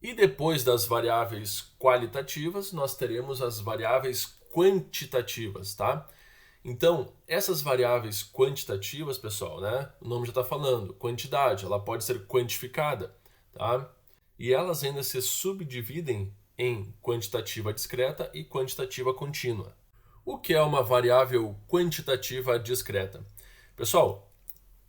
E depois das variáveis qualitativas, nós teremos as variáveis quantitativas, tá? Então, essas variáveis quantitativas, pessoal, né? O nome já está falando, quantidade, ela pode ser quantificada, tá? E elas ainda se subdividem em quantitativa discreta e quantitativa contínua. O que é uma variável quantitativa discreta? Pessoal,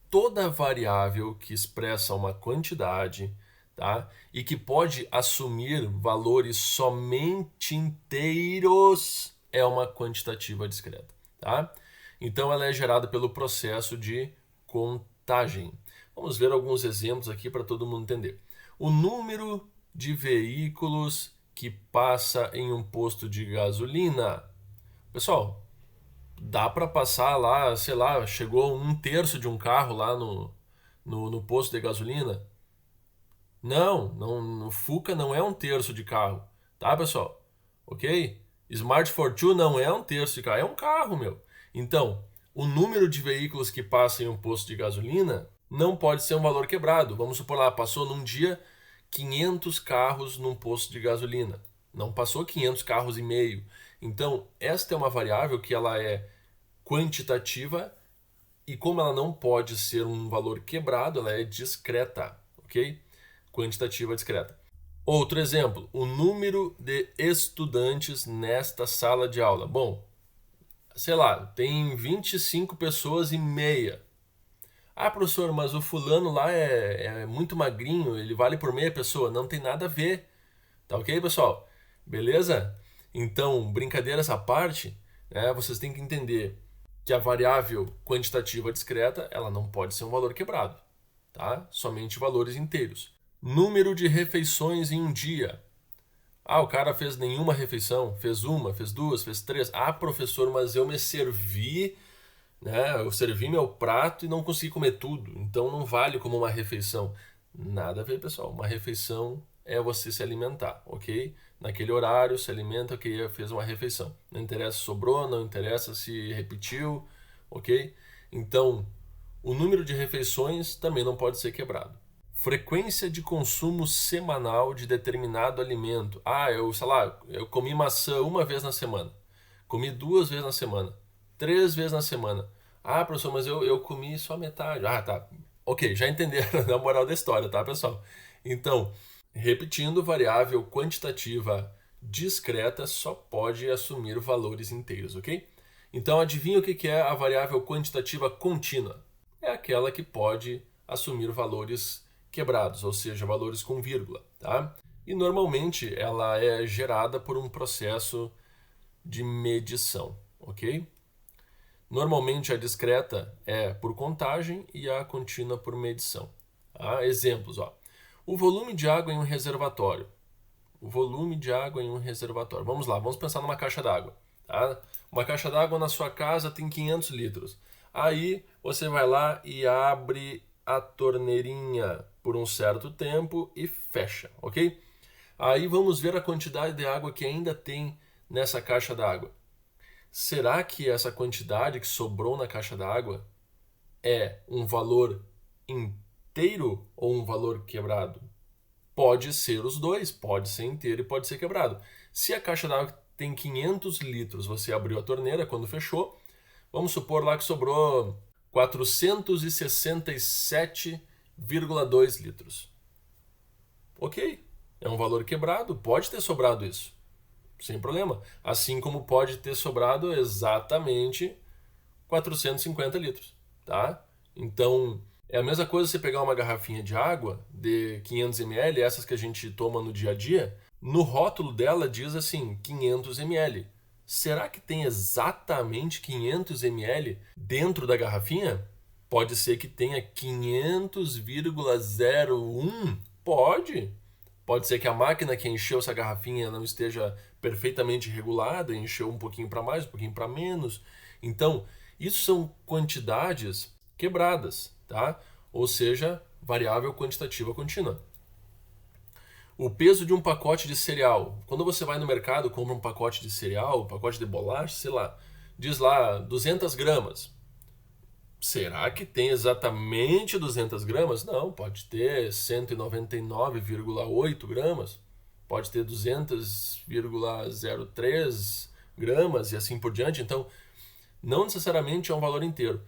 toda variável que expressa uma quantidade, tá? E que pode assumir valores somente inteiros é uma quantitativa discreta, tá? Então ela é gerada pelo processo de contagem. Vamos ver alguns exemplos aqui para todo mundo entender. O número de veículos que passa em um posto de gasolina. Pessoal, dá para passar lá, sei lá, chegou 1/3 de um carro lá no posto de gasolina? Não, no Fuca não é 1/3 de carro, tá, pessoal? Ok? Smart Fortwo não é 1/3 de carro, é um carro, meu. Então, o número de veículos que passam em um posto de gasolina não pode ser um valor quebrado. Vamos supor lá, passou num dia 500 carros num posto de gasolina. Não passou 500 carros e meio. Então, esta é uma variável que ela é quantitativa e como ela não pode ser um valor quebrado, ela é discreta, ok? Quantitativa discreta. Outro exemplo, o número de estudantes nesta sala de aula. Bom, sei lá, tem 25 pessoas e meia. Ah, professor, mas o fulano lá é muito magrinho, ele vale por meia pessoa. Não tem nada a ver. Tá ok, pessoal? Beleza? Então, brincadeiras à parte, né, vocês têm que entender que a variável quantitativa discreta, ela não pode ser um valor quebrado, tá? Somente valores inteiros. Número de refeições em um dia. Ah, o cara fez nenhuma refeição, fez uma, fez duas, fez três. Ah, professor, mas eu me servi, né? Eu servi meu prato e não consegui comer tudo, então não vale como uma refeição. Nada a ver, pessoal. Uma refeição é você se alimentar, ok? Naquele horário, se alimenta, ok? Fez uma refeição. Não interessa se sobrou, não interessa se repetiu, ok? Então, o número de refeições também não pode ser quebrado. Frequência de consumo semanal de determinado alimento. Ah, sei lá, eu comi maçã uma vez na semana. Comi 2 vezes na semana. 3 vezes na semana. Ah, professor, mas eu comi só metade. Ah, tá. Ok, já entenderam a moral da história, tá, pessoal? Então, repetindo, variável quantitativa discreta só pode assumir valores inteiros, ok? Então, adivinha o que é a variável quantitativa contínua? É aquela que pode assumir valores quebrados, ou seja, valores com vírgula, tá? E normalmente ela é gerada por um processo de medição, ok? Normalmente a discreta é por contagem e a contínua por medição. Tá? Exemplos, ó. O volume de água em um reservatório. O volume de água em um reservatório. Vamos lá, vamos pensar numa caixa d'água. Tá? Uma caixa d'água na sua casa tem 500 litros. Aí você vai lá e abre a torneirinha por um certo tempo e fecha, ok? Aí vamos ver a quantidade de água que ainda tem nessa caixa d'água. Será que essa quantidade que sobrou na caixa d'água é um valor inteiro ou um valor quebrado? Pode ser os dois, pode ser inteiro e pode ser quebrado. Se a caixa d'água tem 500 litros, você abriu a torneira quando fechou, vamos supor lá que sobrou 467,2 litros. Ok, é um valor quebrado, pode ter sobrado isso, sem problema. Assim como pode ter sobrado exatamente 450 litros, tá? Então, é a mesma coisa você pegar uma garrafinha de água de 500 ml, essas que a gente toma no dia a dia, no rótulo dela diz assim, 500 ml. Será que tem exatamente 500 ml dentro da garrafinha? Pode ser que tenha 500,01? Pode. Pode ser que a máquina que encheu essa garrafinha não esteja perfeitamente regulada, encheu um pouquinho para mais, um pouquinho para menos. Então, isso são quantidades quebradas, tá? Ou seja, variável quantitativa contínua. O peso de um pacote de cereal. Quando você vai no mercado, compra um pacote de cereal, um pacote de bolacha, sei lá, diz lá 200 gramas. Será que tem exatamente 200 gramas? Não, pode ter 199,8 gramas. pode ter 200,03 gramas e assim por diante. Então, não necessariamente é um valor inteiro.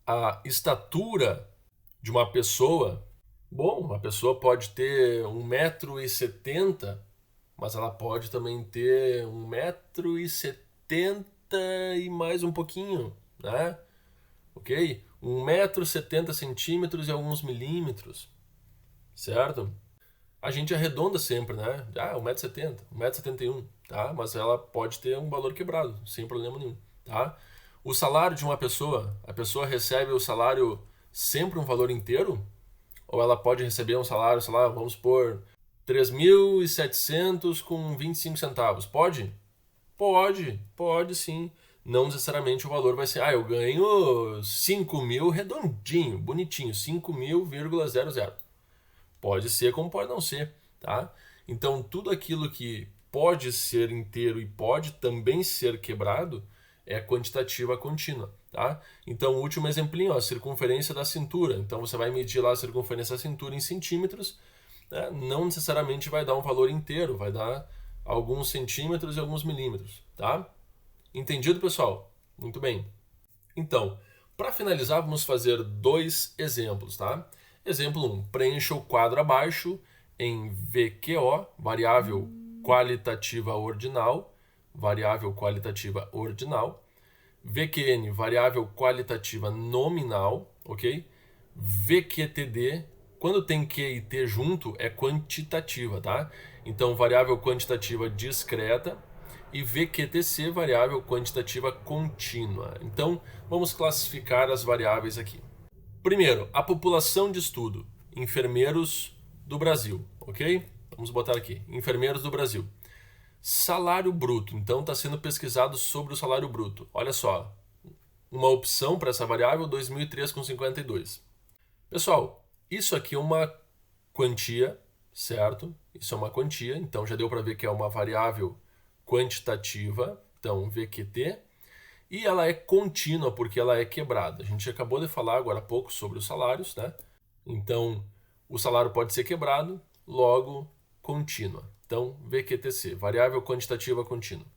A estatura de uma pessoa, bom, uma pessoa pode ter 1,70 m, mas ela pode também ter 1,70 m e mais um pouquinho, né? Ok? 1,70 m e alguns milímetros, certo? A gente arredonda sempre, né? 1,70 m, 1,71 m, tá? Mas ela pode ter um valor quebrado, sem problema nenhum, tá? O salário de uma pessoa, a pessoa recebe o salário sempre um valor inteiro? Ou ela pode receber um salário, sei lá, vamos supor, 3.700 com 25 centavos? Pode? Pode sim. Não necessariamente o valor vai ser, eu ganho 5.000 redondinho, bonitinho, 5.000,00. Pode ser como pode não ser, tá? Então, tudo aquilo que pode ser inteiro e pode também ser quebrado é quantitativa contínua, tá? Então, o último exemplinho, a circunferência da cintura. Então, você vai medir lá a circunferência da cintura em centímetros, né? Não necessariamente vai dar um valor inteiro, vai dar alguns centímetros e alguns milímetros, tá? Entendido, pessoal? Muito bem. Então, para finalizar, vamos fazer 2 exemplos, tá? Exemplo 1. Preencha o quadro abaixo em VQO, variável qualitativa ordinal, VQN, variável qualitativa nominal, ok? VQTD, quando tem Q e T junto, é quantitativa, tá? Então, variável quantitativa discreta, e VQTC, variável quantitativa contínua. Então, vamos classificar as variáveis aqui. Primeiro, a população de estudo, enfermeiros do Brasil, ok? Vamos botar aqui, enfermeiros do Brasil. Salário bruto, então está sendo pesquisado sobre o salário bruto. Olha só, uma opção para essa variável, 2003,52. Pessoal, isso aqui é uma quantia, certo? Isso é uma quantia, então já deu para ver que é uma variável quantitativa, então VQT, e ela é contínua porque ela é quebrada. A gente acabou de falar agora há pouco sobre os salários, né? Então, o salário pode ser quebrado, logo contínua. Então, VQTC, variável quantitativa contínua.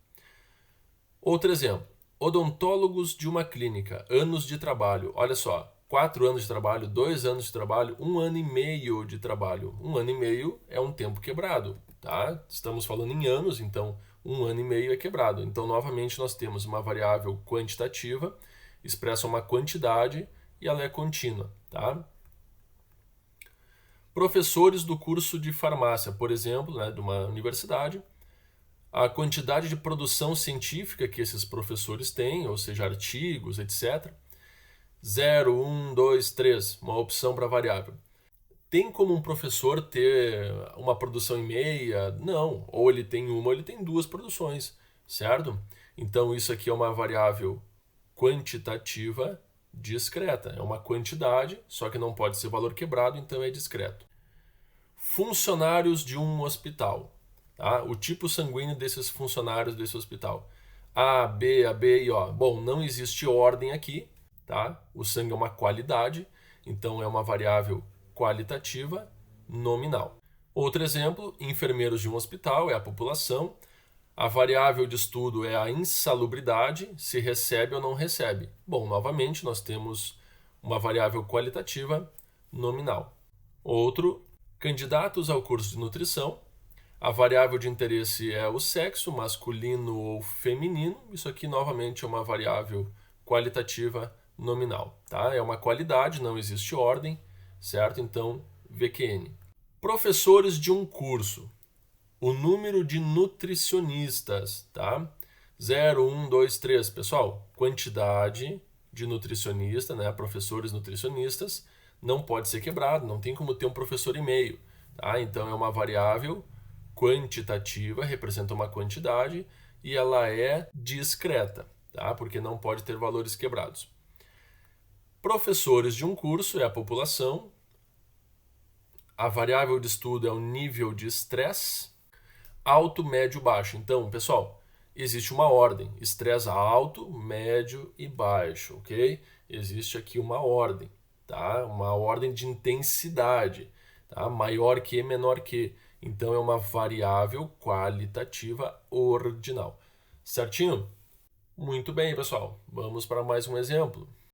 Outro exemplo, odontólogos de uma clínica, anos de trabalho. Olha só, 4 anos de trabalho, 2 anos de trabalho, 1 ano e meio de trabalho. 1 ano e meio é um tempo quebrado, tá? Estamos falando em anos, então 1 ano e meio é quebrado. Então, novamente, nós temos uma variável quantitativa, expressa uma quantidade e ela é contínua, tá? Professores do curso de farmácia, por exemplo, né, de uma universidade, a quantidade de produção científica que esses professores têm, ou seja, artigos, etc. 0, 1, 2, 3, uma opção para variável. Tem como um professor ter uma produção e meia? Não. Ou ele tem uma ou ele tem 2 produções, certo? Então isso aqui é uma variável quantitativa discreta. É uma quantidade, só que não pode ser valor quebrado, então é discreto. Funcionários de um hospital. Tá? O tipo sanguíneo desses funcionários desse hospital. A, B e O. Bom, não existe ordem aqui. Tá? O sangue é uma qualidade, então é uma variável qualitativa nominal. Outro exemplo, enfermeiros de um hospital é a população. A variável de estudo é a insalubridade, se recebe ou não recebe. Bom, novamente nós temos uma variável qualitativa nominal. Outro, candidatos ao curso de nutrição. A variável de interesse é o sexo, masculino ou feminino. Isso aqui novamente é uma variável qualitativa nominal, tá? É uma qualidade, não existe ordem, certo? Então, VQN. Professores de um curso. O número de nutricionistas, tá? 0, 1, 2, 3. Pessoal, quantidade de nutricionista, né? Professores nutricionistas, não pode ser quebrado, não tem como ter um professor e meio, tá? Então, é uma variável quantitativa, representa uma quantidade e ela é discreta, tá? Porque não pode ter valores quebrados. Professores de um curso é a população. A variável de estudo é o nível de estresse. Alto, médio, baixo. Então, pessoal, existe uma ordem. Estresse alto, médio e baixo, ok? Existe aqui uma ordem, tá? Uma ordem de intensidade, tá? Maior que, menor que. Então, é uma variável qualitativa ordinal. Certinho? Muito bem, pessoal. Vamos para mais um exemplo.